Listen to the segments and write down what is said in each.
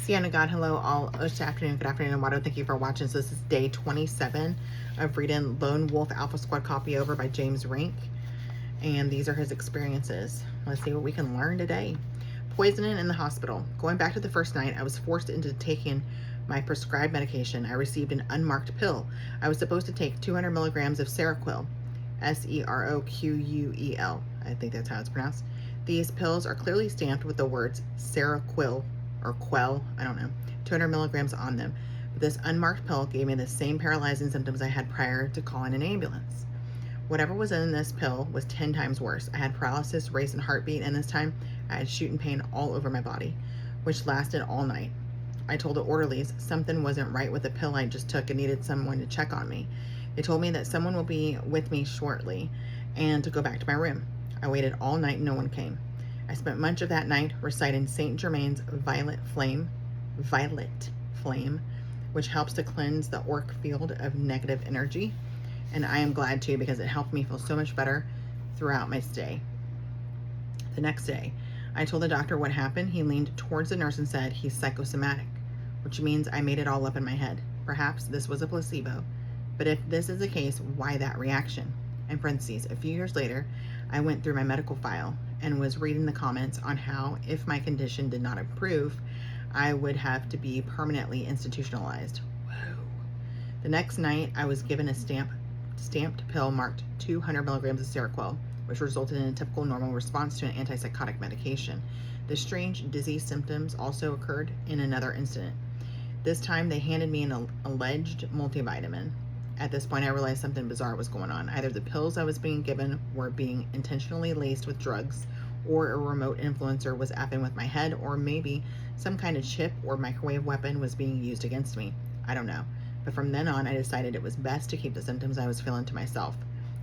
Sienna God, hello all. Good afternoon, Wado. Thank you for watching. So this is day 27 of reading Lone Wolf Alpha Squad copy over by James Rink. And these are his experiences. Let's see what we can learn today. Poisoning in the hospital. Going back to the first night, I was forced into taking my prescribed medication. I received an unmarked pill. I was supposed to take 200 milligrams of Seroquel. Seroquel. I think that's how it's pronounced. These pills are clearly stamped with the words Seroquel or Quell, I don't know, 200 milligrams on them. But this unmarked pill gave me the same paralyzing symptoms I had prior to calling an ambulance. Whatever was in this pill was 10 times worse. I had paralysis, racing heartbeat, and this time I had shooting pain all over my body, which lasted all night. I told the orderlies something wasn't right with the pill I just took and needed someone to check on me. They told me that someone will be with me shortly and to go back to my room. I waited all night and no one came. I spent much of that night reciting Saint Germain's Violet Flame, which helps to cleanse the auric field of negative energy. And I am glad too, because it helped me feel so much better throughout my stay. The next day, I told the doctor what happened. He leaned towards the nurse and said he's psychosomatic, which means I made it all up in my head. Perhaps this was a placebo. But if this is the case, why that reaction? In parentheses, a few years later, I went through my medical file and was reading the comments on how, if my condition did not improve, I would have to be permanently institutionalized. Whoa. The next night, I was given a stamped pill marked 200 milligrams of Seroquel, which resulted in a typical normal response to an antipsychotic medication. The strange dizzy symptoms also occurred in another incident. This time, they handed me an alleged multivitamin. At this point, I realized something bizarre was going on. Either the pills I was being given were being intentionally laced with drugs, or a remote influencer was effing with my head, or maybe some kind of chip or microwave weapon was being used against me. I don't know. But from then on, I decided it was best to keep the symptoms I was feeling to myself.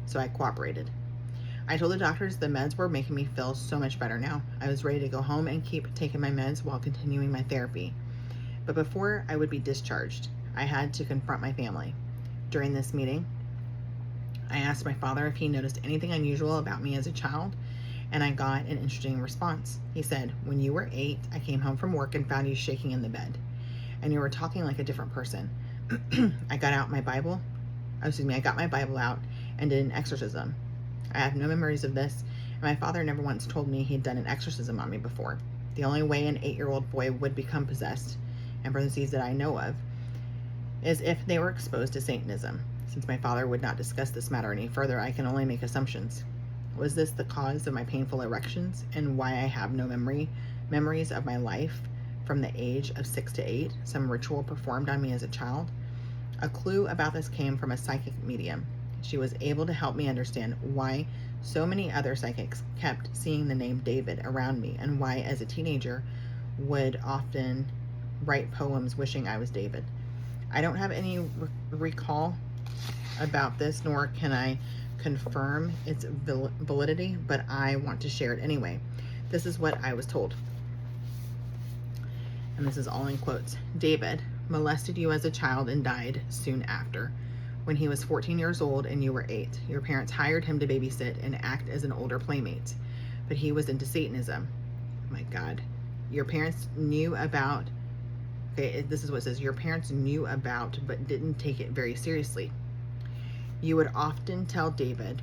So I cooperated. I told the doctors the meds were making me feel so much better now. I was ready to go home and keep taking my meds while continuing my therapy. But before I would be discharged, I had to confront my family. During this meeting, I asked my father if he noticed anything unusual about me as a child, and I got an interesting response. He said, "When you were 8, I came home from work and found you shaking in the bed, and you were talking like a different person." I got my Bible out and did an exorcism. I have no memories of this, and my father never once told me he'd done an exorcism on me before. The only way an 8-year-old boy would become possessed, in parentheses that I know of, is if they were exposed to Satanism. Since my father would not discuss this matter any further, I can only make assumptions. Was this the cause of my painful erections and why I have no memories of my life from the age of 6 to 8, some ritual performed on me as a child? A clue about this came from a psychic medium. She was able to help me understand why so many other psychics kept seeing the name David around me, and why as a teenager would often write poems wishing I was David. I don't have any recall about this, nor can I confirm its validity, but I want to share it anyway. This is what I was told. And this is all in quotes. David molested you as a child and died soon after. When he was 14 years old and you were 8, your parents hired him to babysit and act as an older playmate. But he was into Satanism. Oh my God. Your parents knew about... Okay, this is what it says. Your parents knew about, but didn't take it very seriously. You would often tell David,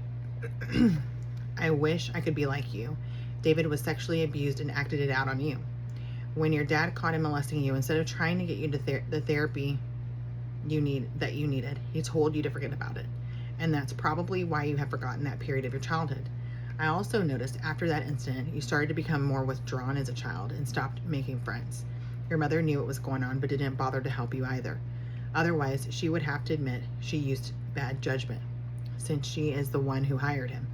"I wish I could be like you." David was sexually abused and acted it out on you. When your dad caught him molesting you, instead of trying to get you to the therapy you needed, he told you to forget about it. And that's probably why you have forgotten that period of your childhood. I also noticed after that incident, you started to become more withdrawn as a child and stopped making friends. Your mother knew what was going on, but didn't bother to help you either. Otherwise, she would have to admit she used bad judgment, since she is the one who hired him.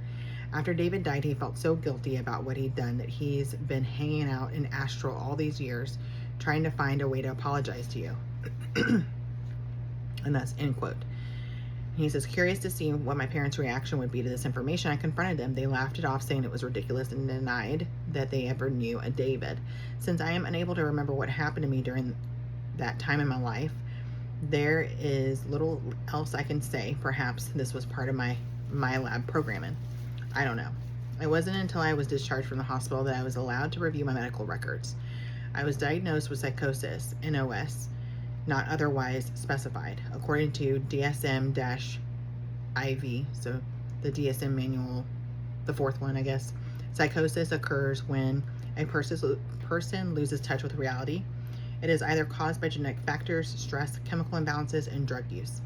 After David died, he felt so guilty about what he'd done that he's been hanging out in astral all these years, trying to find a way to apologize to you. And that's end quote. He says, curious to see what my parents' reaction would be to this information, I confronted them. They laughed it off, saying it was ridiculous, and denied that they ever knew a David. Since I am unable to remember what happened to me during that time in my life, there is little else I can say. Perhaps this was part of my lab programming. I don't know. It wasn't until I was discharged from the hospital that I was allowed to review my medical records. I was diagnosed with psychosis, NOS, not otherwise specified, according to DSM-IV, so the DSM manual, the fourth one, I guess. Psychosis occurs when a person loses touch with reality. It is either caused by genetic factors, stress, chemical imbalances, and drug use.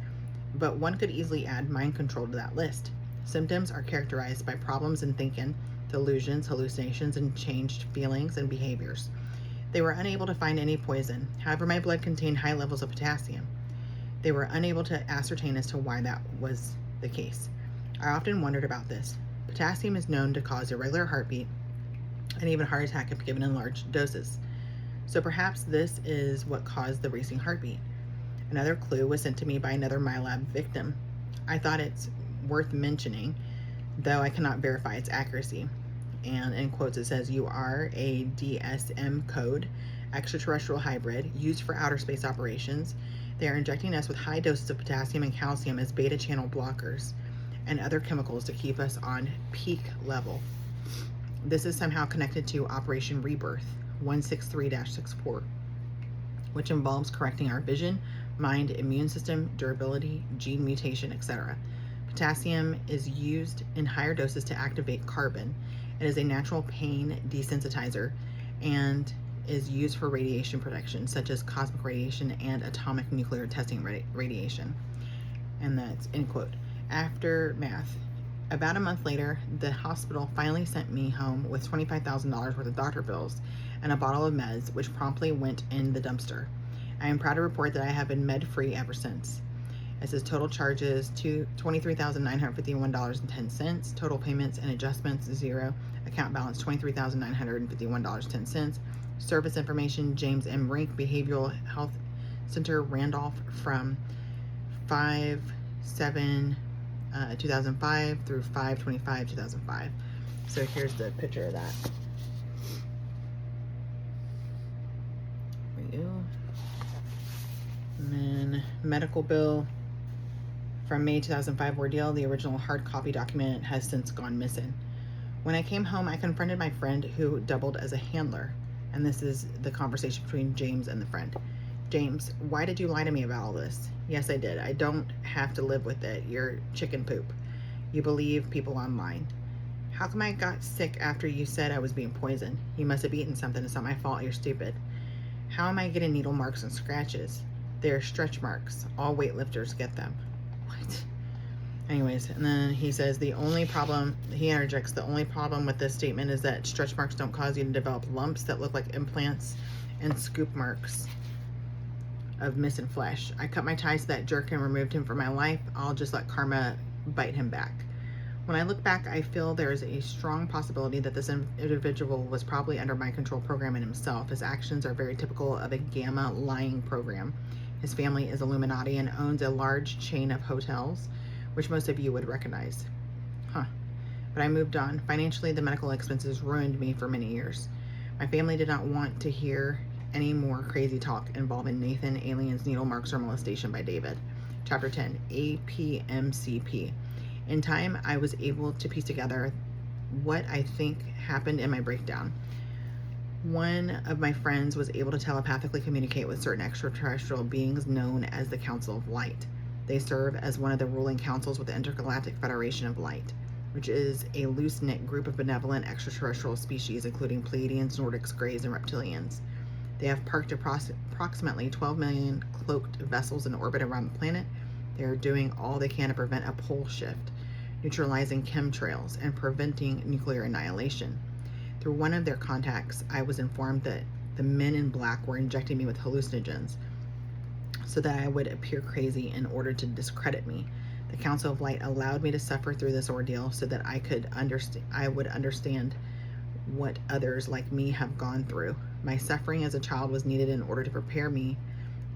But one could easily add mind control to that list. Symptoms are characterized by problems in thinking, delusions, hallucinations, and changed feelings and behaviors. They were unable to find any poison. However, my blood contained high levels of potassium. They were unable to ascertain as to why that was the case. I often wondered about this. Potassium is known to cause irregular heartbeat and even heart attack if given in large doses. So perhaps this is what caused the racing heartbeat. Another clue was sent to me by another MyLab victim. I thought it's worth mentioning, though I cannot verify its accuracy. And in quotes it says, "You are a DSM code, extraterrestrial hybrid, used for outer space operations. They are injecting us with high doses of potassium and calcium as beta channel blockers and other chemicals to keep us on peak level. This is somehow connected to Operation Rebirth 163-64, which involves correcting our vision, mind, immune system, durability, gene mutation, etc. Potassium is used in higher doses to activate carbon. It is a natural pain desensitizer and is used for radiation protection, such as cosmic radiation and atomic nuclear testing radiation." And that's end quote. Aftermath. About a month later, the hospital finally sent me home with $25,000 worth of doctor bills and a bottle of meds, which promptly went in the dumpster. I am proud to report that I have been med-free ever since. It says total charges to $23,951.10. Total payments and adjustments, 0. Account balance, $23,951.10. Service information, James M. Rink, Behavioral Health Center, Randolph, from 5/7/2005 through 5/25/2005. So here's the picture of that for you. And then medical bill from May 2005 ordeal. The original hard copy document has since gone missing. When I came home, I confronted my friend who doubled as a handler. And this is the conversation between James and the friend. "James, why did you lie to me about all this?" "Yes, I did. I don't have to live with it. You're chicken poop. You believe people online." "How come I got sick after you said I was being poisoned?" "You must have eaten something. It's not my fault. You're stupid." "How am I getting needle marks and scratches?" "They're stretch marks. All weightlifters get them." What? Anyways, and then he says he interjects, "The only problem with this statement is that stretch marks don't cause you to develop lumps that look like implants and scoop marks of missing flesh. I cut my ties to that jerk and removed him from my life. I'll just let karma bite him back. When I look back, I feel there is a strong possibility that this individual was probably under mind control programming himself. His actions are very typical of a gamma lying program. His family is Illuminati and owns a large chain of hotels, which most of you would recognize." But I moved on. Financially, the medical expenses ruined me for many years. My family did not want to hear any more crazy talk involving Nathan, aliens, needle marks, or molestation by David. Chapter 10, APMCP. In time, I was able to piece together what I think happened in my breakdown. One of my friends was able to telepathically communicate with certain extraterrestrial beings known as the Council of Light. They serve as one of the ruling councils with the Intergalactic Federation of Light, which is a loose-knit group of benevolent extraterrestrial species, including Pleiadians, Nordics, Greys, and Reptilians. They have parked approximately 12 million cloaked vessels in orbit around the planet. They are doing all they can to prevent a pole shift, neutralizing chemtrails, and preventing nuclear annihilation. Through one of their contacts, I was informed that the men in black were injecting me with hallucinogens so that I would appear crazy in order to discredit me. The Council of Light allowed me to suffer through this ordeal so that I would understand what others like me have gone through. My suffering as a child was needed in order to prepare me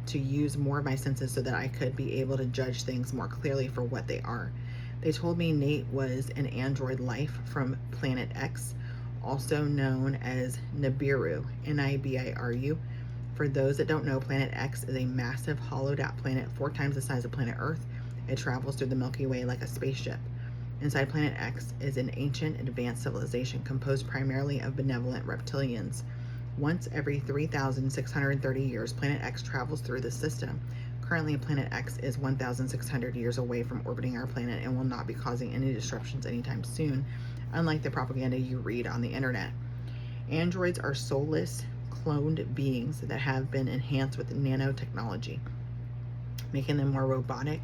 to use more of my senses so that I could be able to judge things more clearly for what they are. They told me Nate was an android life from Planet X, also known as Nibiru, Nibiru. For those that don't know, Planet X is a massive hollowed out planet 4 times the size of planet Earth. It travels through the Milky Way like a spaceship. Inside Planet X is an ancient advanced civilization composed primarily of benevolent reptilians Once every 3,630 years, Planet X travels through the system. Currently, Planet X is 1,600 years away from orbiting our planet and will not be causing any disruptions anytime soon, unlike the propaganda you read on the internet. Androids are soulless, cloned beings that have been enhanced with nanotechnology, making them more robotic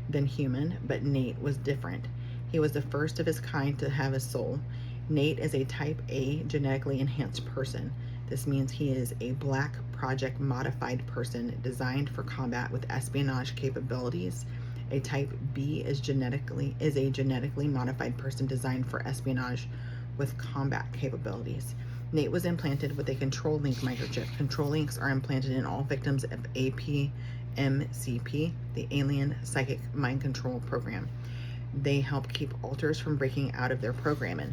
than human, but Nate was different. He was the first of his kind to have a soul. Nate is a type A genetically enhanced person. This means he is a Black Project modified person designed for combat with espionage capabilities. A type B is a genetically modified person designed for espionage with combat capabilities. Nate was implanted with a control link microchip. Control links are implanted in all victims of APMCP, the Alien Psychic Mind Control Program. They help keep alters from breaking out of their programming.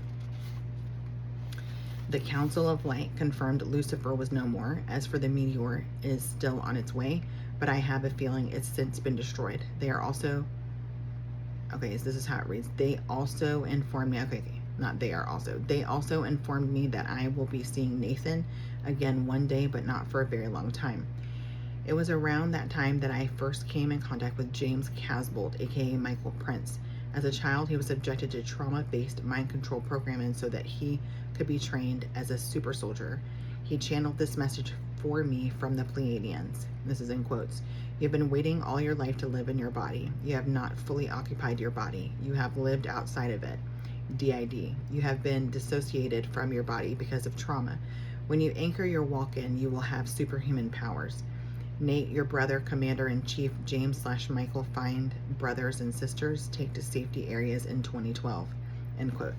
The Council of Light confirmed Lucifer was no more. As for the meteor, it is still on its way, but I have a feeling it's since been destroyed. They are also, okay, so this is how it reads. They also informed me, they also informed me that I will be seeing Nathan again one day, but not for a very long time. It was around that time that I first came in contact with James Casbolt, aka Michael Prince. As a child, he was subjected to trauma-based mind control programming so that he could be trained as a super soldier. He channeled this message for me from the Pleiadians. This is in quotes. You have been waiting all your life to live in your body. You have not fully occupied your body. You have lived outside of it. DID. You have been dissociated from your body because of trauma. When you anchor your walk-in, you will have superhuman powers. Nate, your brother, Commander-in-Chief James/Michael find brothers and sisters, take to safety areas in 2012. End quote.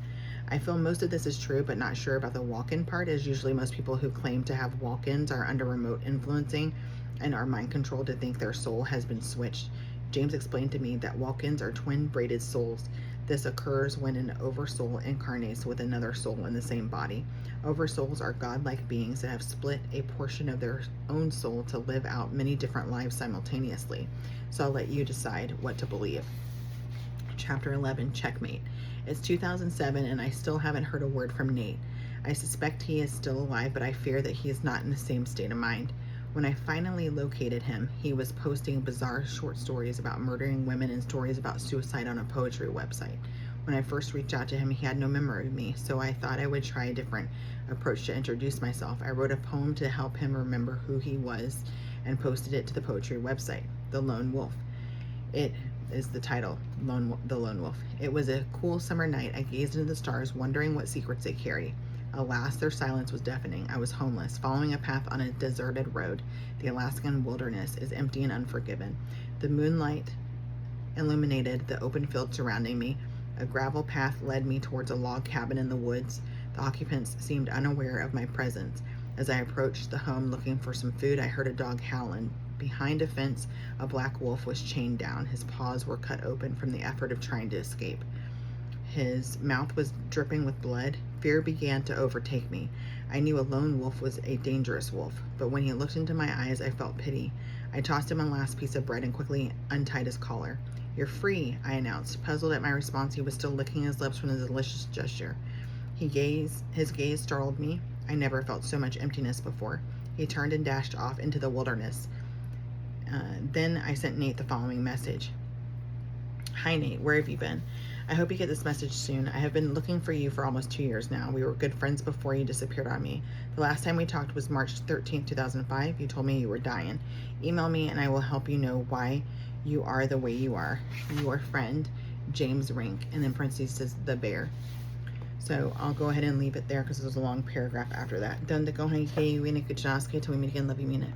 I feel most of this is true, but not sure about the walk-in part, as usually most people who claim to have walk-ins are under remote influencing and are mind controlled to think their soul has been switched. James explained to me that walk-ins are twin braided souls. This occurs when an oversoul incarnates with another soul in the same body. Oversouls are godlike beings that have split a portion of their own soul to live out many different lives simultaneously. So I'll let you decide what to believe. Chapter 11, Checkmate. It's 2007 and I still haven't heard a word from Nate. I suspect he is still alive, but I fear that he is not in the same state of mind. When I finally located him, he was posting bizarre short stories about murdering women and stories about suicide on a poetry website. When I first reached out to him, he had no memory of me, so I thought I would try a different approach to introduce myself. I wrote a poem to help him remember who he was and posted it to the poetry website, The Lone Wolf. It is the title, The Lone Wolf. It was a cool summer night. I gazed into the stars, wondering what secrets they carry. Alas, their silence was deafening. I was homeless, following a path on a deserted road. The Alaskan wilderness is empty and unforgiving. The moonlight illuminated the open field surrounding me. A gravel path led me towards a log cabin in the woods. The occupants seemed unaware of my presence. As I approached the home looking for some food, I heard a dog howling. Behind a fence, a black wolf was chained down. His paws were cut open from the effort of trying to escape. His mouth was dripping with blood. Fear began to overtake me. I knew a lone wolf was a dangerous wolf, but when he looked into my eyes, I felt pity. I tossed him a last piece of bread and quickly untied his collar. "You're free," I announced. Puzzled at my response, he was still licking his lips from the delicious gesture. His gaze startled me. I never felt so much emptiness before. He turned and dashed off into the wilderness. Then I sent Nate the following message. "Hi Nate, where have you been? I hope you get this message soon. I have been looking for you for almost 2 years now. We were good friends before you disappeared on me. The last time we talked was March 13th, 2005. You told me you were dying. Email me and I will help you know why you are the way you are. Your friend, James Rink." And in parentheses says the bear. So I'll go ahead and leave it there because there's a long paragraph after that. Donde cogen que viene que chasque, till we meet again, love you, mean it.